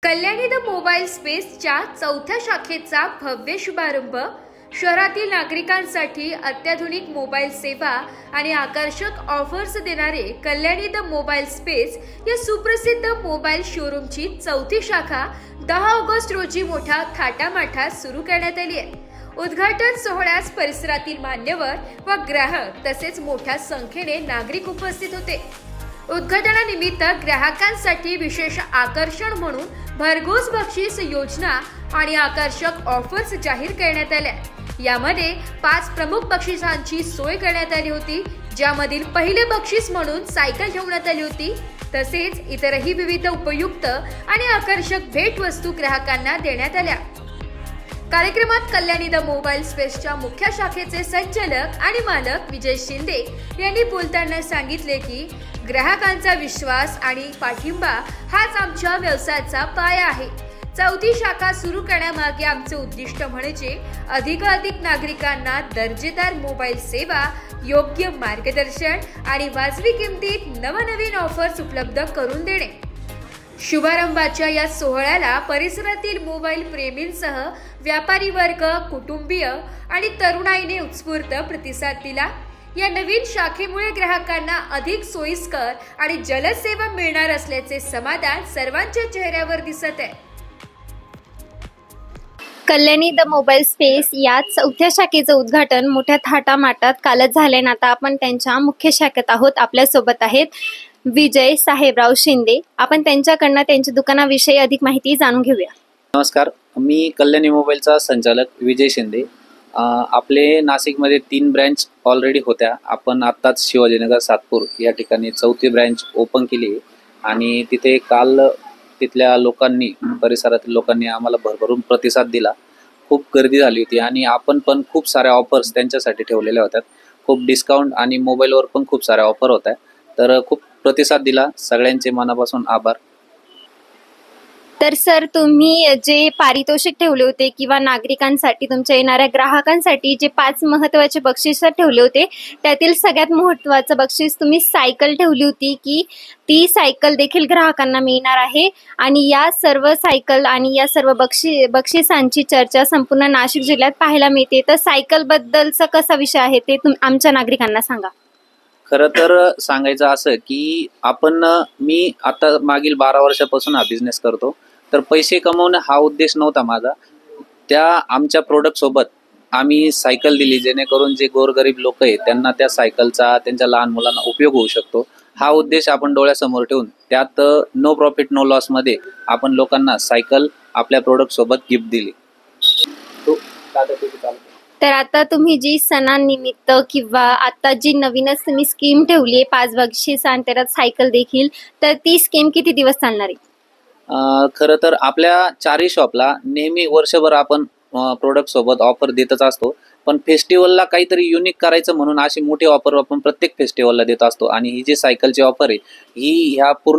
Kalyani the mobile स्पेसच्या चौथ्या शाखेचा भव्य शुभारंभ। शहरातील नागरिकांसाठी अत्याधुनिक मोबाईल सेवा आणि आकर्षक ऑफर्स देणारे कल्याणी द मोबाईल स्पेस या सुप्रसिद्ध मोबाईल शोरूमची चौथी शाखा 10 ऑगस्ट रोजी मोठ्या थाटामाटात सुरू करण्यात आली आहे। उद्घाटन सोहळ्यास परिसरातील मान्यवर व ग्राहक तसेच मोठ्या संख्येने नागरिक उपस्थित होते। उद्घाटनानिमित्त ग्राहकांसाठी विशेष आकर्षण म्हणून भरघोस बक्षीस योजना आणि आकर्षक ऑफर्स जाहीर करण्यात आल्या। यामध्ये 5 प्रमुख बक्षिसांची सोय करण्यात आली होती, ज्यामधील पहिले बक्षीस म्हणून सायकल ठेवण्यात आली होती। तसेच इतरही विविध उपयुक्त आणि आकर्षक भेटवस्तू ग्राहकांना देण्यात आल्या। कार्यक्रमात कल्याणी द मोबाईल स्पेसच्या मुख्य शाखेचे संचालक आणि मालक विजय शिंदे यांनी बोलताना सांगितले की ग्राहकांचा विश्वास आणि पाठिंबा हाच आमच्या व्यवसायाचा पाया आहे। चौथी शाखा सुरू करण्यामागे आमचे उद्दिष्ट म्हणजे अधिकाधिक नागरिकांना दर्जेदार मोबाईल सेवा, योग्य मार्गदर्शन आणि वाजवी किमतीत नवनवीन ऑफर्स उपलब्ध करून देणे। शुभारंभाच्या या सोहळ्याला परिसरातील मोबाईल प्रेमींसह व्यापारी वर्ग, कुटुंबीय आणि तरुणाईने उत्स्फूर्त प्रतिसाद दिला। या नवीन शाखेमुळे ग्राहकांना अधिक सोयीस्कर आणि जलद सेवा मिळणार असल्याचे समाधान सर्वांच्या चेहऱ्यावर दिसत आहे। कल्याणी द मोबाईल स्पेस या चौथ्या शाखेचं उद्घाटन मोठ्या थाटामाटात कालच झाले ना आता आपण त्यांच्या मुख्य शाखेत आहोत। आपल्यासोबत आहेत विजय साहेबराव शिंदे। आपण त्यांच्याकडनं त्यांच्या दुकानाविषयी अधिक माहिती जाणून घेऊया। नमस्कार, मी कल्याणी मोबाईलचा संचालक विजय शिंदे। आपले नाशिकमध्ये 3 ब्रँच ऑलरेडी होत्या। आपण आत्ताच शिवाजीनगर सातपूर या ठिकाणी चौथी ब्रँच ओपन केली आणि तिथे काल तिथल्या लोकांनी, परिसरातील लोकांनी आम्हाला भरभरून प्रतिसाद दिला। खूप गर्दी झाली होती आणि आपण पण खूप साऱ्या ऑफर्स त्यांच्यासाठी ठेवलेल्या होत्या। खूप डिस्काउंट आणि मोबाईलवर पण खूप साऱ्या ऑफर होत्या। तर खूप प्रतिसाद दिला, सगळ्यांचे मनापासून आभार। तर सर, तुम्ही जे पारितोषिक ठेवले होते किंवा नागरिकांसाठी, तुमच्या येणाऱ्या ग्राहकांसाठी जे 5 महत्त्वाचे बक्षीस ठेवले होते, त्यातील सगळ्यात महत्त्वाचं बक्षीस तुम्ही सायकल ठेवली होती की ती सायकल देखील ग्राहकांना मिळणार आहे आणि या सर्व सायकल आणि या सर्व बक्षिसांची चर्चा संपूर्ण नाशिक जिल्ह्यात पाहायला मिळते। तर सायकल बद्दलचा कसा विषय आहे ते आमच्या नागरिकांना सांगा। खरं तर सांगायचं असं की मी आता मागील 12 वर्षापासून हा बिझनेस करतो। तर पैसे कमवणं हा उद्देश नव्हता माझा। त्या आमच्या प्रोडक्ट सोबत आम्ही सायकल दिली, जेणेकरून जे गोरगरीब लोक आहेत त्यांना त्या सायकलचा त्यांच्या लहान मुलांना उपयोग होऊ शकतो। हा उद्देश आपण डोळ्यासमोर ठेवून त्यात नो प्रॉफिट नो लॉस मध्ये आपण लोकांना सायकल आपल्या प्रोडक्ट सोबत गिफ्ट दिली। तर आता तुम्ही जी सणानिमित्त किंवा आता जी नवीनच तुम्ही स्कीम ठेवली आहे 5 बक्षीस आणि त्यात सायकल देखील, तर ती स्कीम किती दिवस चालणार आहे? खरं तर आपल्या 4ही शॉपला नेहमी वर्षभर आपण प्रोडक्ट सोबत ऑफर देतच असतो, पण फेस्टिवलला काहीतरी युनिक करायचं म्हणून अशी मोठी ऑफर आपण प्रत्येक फेस्टिवलला देत असतो। आणि ही जी सायकलची ऑफर आहे ही ह्या पूर्ण